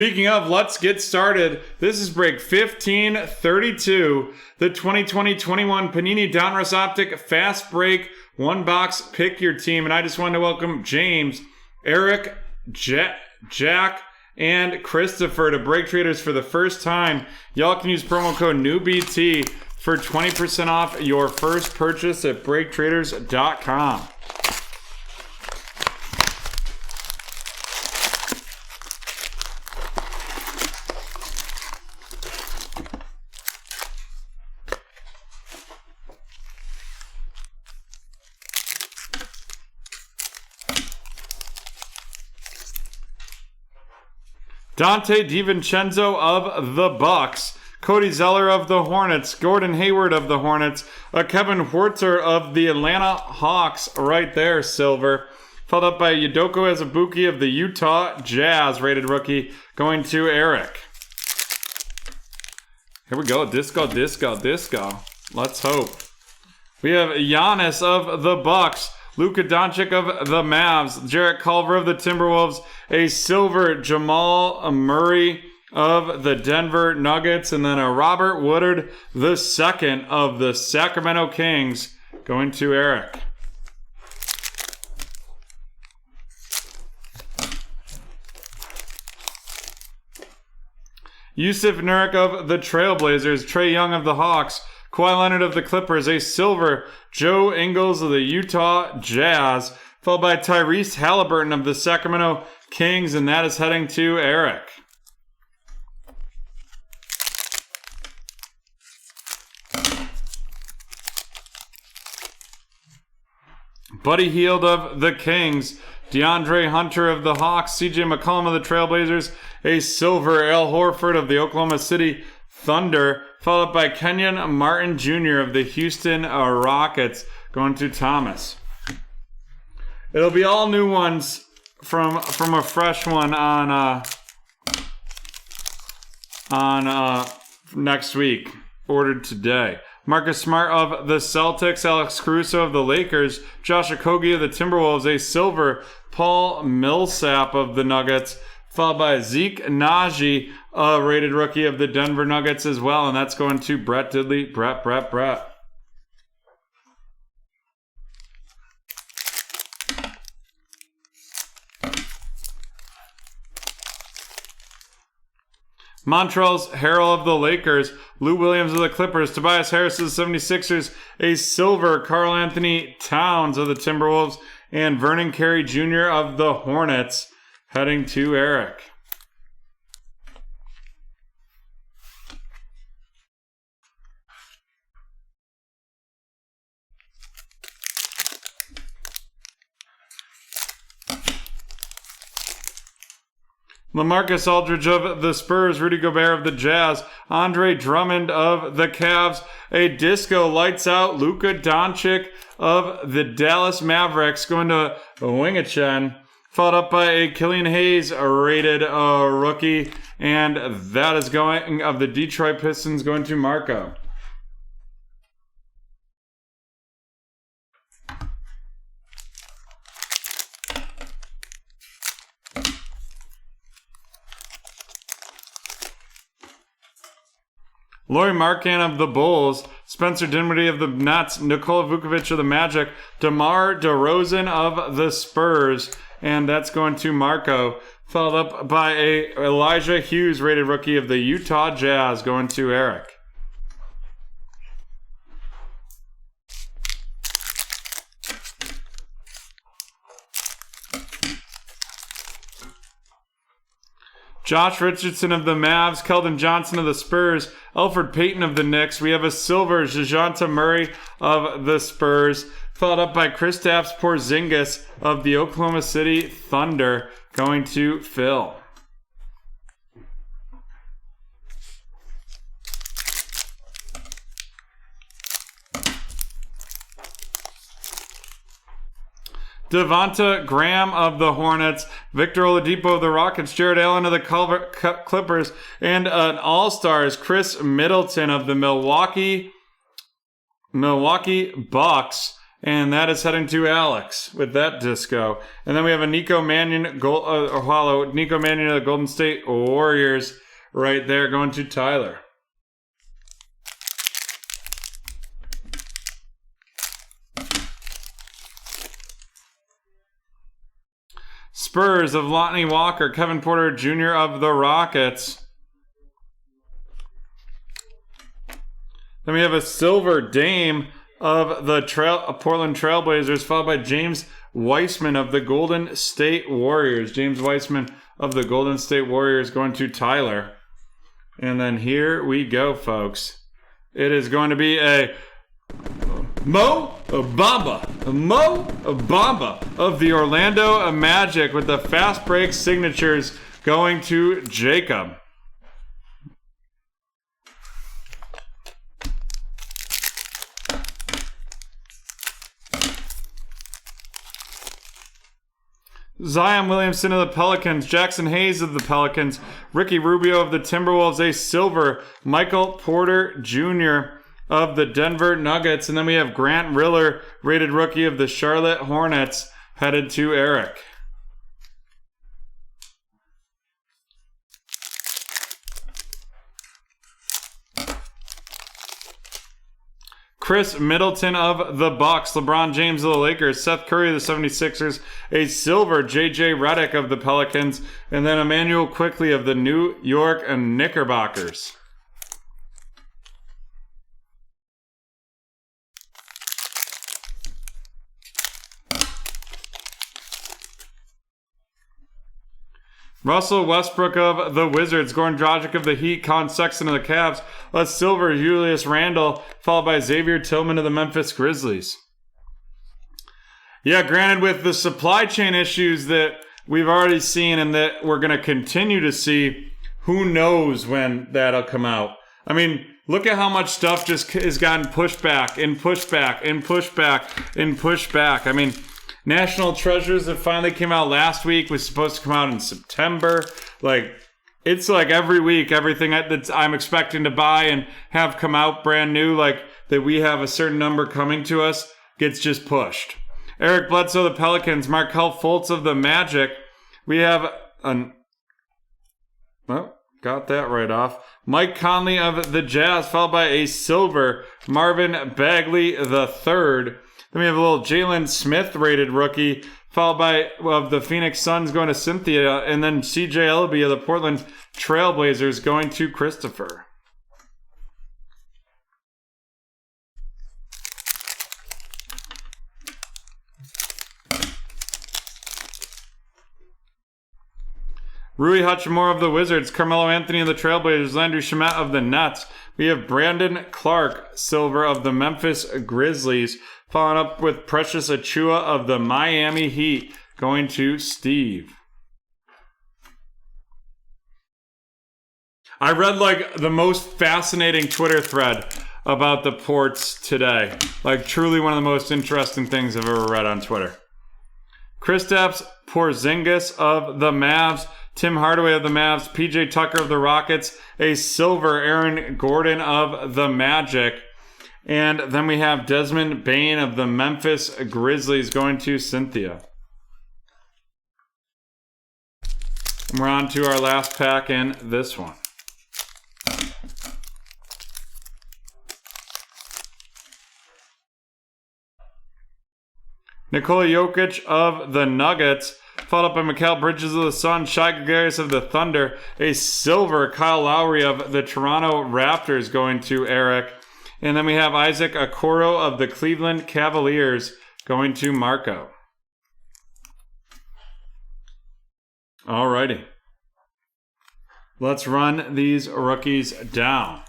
Speaking of, let's get started. This is break 1532, the 2020-21 Panini Donruss Optic Fast Break one box. Pick your team. And I just wanted to welcome James, Eric, Jack, and Christopher to BreakTraders for the first time. Y'all can use promo code NEWBT for 20% off your first purchase at BreakTraders.com. Dante DiVincenzo of the Bucks, Cody Zeller of the Hornets, Gordon Hayward of the Hornets, Kevin Huerter of the Atlanta Hawks, right there, silver. Followed up by Udoka Azubuike of the Utah Jazz, rated rookie, going to Eric. Here we go, disco. Let's hope. We have Giannis of the Bucks, Luka Doncic of the Mavs, Jarrett Culver of the Timberwolves, a silver Jamal Murray of the Denver Nuggets, and then a Robert Woodard II of the Sacramento Kings, going to Eric. Yusuf Nurkic of the Trailblazers, Trae Young of the Hawks, Kawhi Leonard of the Clippers, a silver Joe Ingles of the Utah Jazz, followed by Tyrese Halliburton of the Sacramento Kings, and that is heading to Eric. Buddy Hield of the Kings, DeAndre Hunter of the Hawks, CJ McCollum of the Trailblazers, a silver Al Horford of the Oklahoma City Thunder, followed by Kenyon Martin Jr. of the Houston Rockets, going to Thomas. It'll be all new ones from a fresh one on next week, ordered today. Marcus Smart of the Celtics, Alex Caruso of the Lakers, Josh Okogie of the Timberwolves, a silver Paul Millsap of the Nuggets, followed by Zeke Naji, a rated rookie of the Denver Nuggets as well, and that's going to Brett Diddley. Brett. Montrezl Harrell of the Lakers, Lou Williams of the Clippers, Tobias Harris of the 76ers, a silver Karl Anthony Towns of the Timberwolves, and Vernon Carey Jr. of the Hornets, heading to Eric. LaMarcus Aldridge of the Spurs, Rudy Gobert of the Jazz, Andre Drummond of the Cavs, a disco lights out Luka Doncic of the Dallas Mavericks, going to Wing-A-Chen, followed up by a Killian Hayes rated rookie, and that is going of the Detroit Pistons, going to Marco. Lauri Markkanen of the Bulls, Spencer Dinwiddie of the Nets, Nikola Vukovic of the Magic, DeMar DeRozan of the Spurs, and that's going to Marco, followed up by a Elijah Hughes rated rookie of the Utah Jazz, going to Eric. Josh Richardson of the Mavs, Keldon Johnson of the Spurs, Elfrid Payton of the Knicks. We have a silver DeJounte Murray of the Spurs, followed up by Kristaps Porzingis of the Oklahoma City Thunder, going to Phil. Devonta Graham of the Hornets, Victor Oladipo of the Rockets, Jared Allen of the Clippers, and an All-Stars, Chris Middleton of the Milwaukee Bucks, And that is heading to Alex with that disco. And then we have a Nico Mannion hollow. Nico Mannion of the Golden State Warriors right there going to Tyler. Spurs of Lonnie Walker, Kevin Porter Jr. of the Rockets. Then we have a silver Dame of the Portland Trailblazers, followed by James Weissman of the Golden State Warriors. James Weissman of the Golden State Warriors going to Tyler. And then here we go, folks. It is going to be a Mo Bamba of the Orlando Magic with the fast break signatures going to Jacob. Zion Williamson of the Pelicans, Jackson Hayes of the Pelicans, Ricky Rubio of the Timberwolves, a silver, Michael Porter Jr. of the Denver Nuggets, and then we have Grant Riller, rated rookie of the Charlotte Hornets, headed to Eric. Chris Middleton of the Bucks, LeBron James of the Lakers, Seth Curry of the 76ers, a silver J.J. Redick of the Pelicans, and then Emmanuel Quickley of the New York Knickerbockers. Russell Westbrook of the Wizards, Goran Dragic of the Heat, Colin Sexton of the Cavs, a silver Julius Randle, followed by Xavier Tillman of the Memphis Grizzlies. Yeah, granted, with the supply chain issues that we've already seen and that we're going to continue to see, who knows when that'll come out. I mean, look at how much stuff just has gotten pushed back and pushed back and pushed back and pushed back. I mean, National Treasures that finally came out last week was supposed to come out in September. Like, it's like every week, everything that I'm expecting to buy and have come out brand new, like that we have a certain number coming to us, gets just pushed. Eric Bledsoe of the Pelicans, Markelle Fultz of the Magic. We have got that right off. Mike Conley of the Jazz, followed by a silver Marvin Bagley III. Then we have a little Jalen Smith rated rookie, followed by of the Phoenix Suns going to Cynthia, and then CJ Elleby of the Portland Trailblazers going to Christopher. Rui Hachimura of the Wizards, Carmelo Anthony of the Trailblazers, Landry Shamet of the Nets. We have Brandon Clark, silver of the Memphis Grizzlies, following up with Precious Achiuwa of the Miami Heat, going to Steve. I read like the most fascinating Twitter thread about the ports today. Like truly one of the most interesting things I've ever read on Twitter. Kristaps Porzingis of the Mavs, Tim Hardaway of the Mavs, PJ Tucker of the Rockets, a silver Aaron Gordon of the Magic. And then we have Desmond Bane of the Memphis Grizzlies going to Cynthia. And we're on to our last pack in this one. Nikola Jokic of the Nuggets, followed up by Mikal Bridges of the Suns, Shai Gilgeous of the Thunder, a silver Kyle Lowry of the Toronto Raptors going to Eric. And then we have Isaac Okoro of the Cleveland Cavaliers going to Marco. Alrighty. Let's run these rookies down.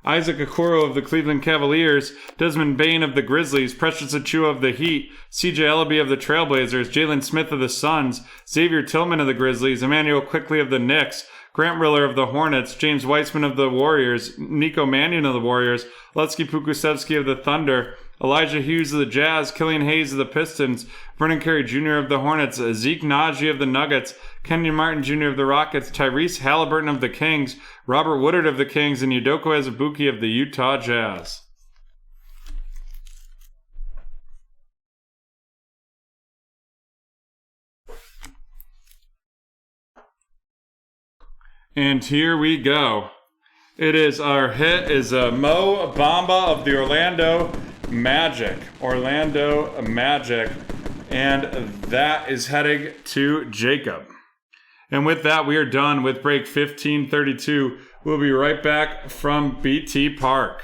Isaac Okoro of the Cleveland Cavaliers, Desmond Bane of the Grizzlies, Precious Achiuwa of the Heat, CJ Elleby of the Trailblazers, Jalen Smith of the Suns, Xavier Tillman of the Grizzlies, Emmanuel Quickley of the Knicks, Grant Riller of the Hornets, James Weissman of the Warriors, Nico Mannion of the Warriors, Letsky Pukusevsky of the Thunder, Elijah Hughes of the Jazz, Killian Hayes of the Pistons, Vernon Carey Jr. of the Hornets, Zeke Naji of the Nuggets, Kenyon Martin Jr. of the Rockets, Tyrese Halliburton of the Kings, Robert Woodard of the Kings, and Udoka Azubuike of the Utah Jazz. And here we go. It is our hit is Mo Bamba of the Orlando Magic. And that is heading to Jacob. And with that, we are done with break 1532. We'll be right back from BT Park.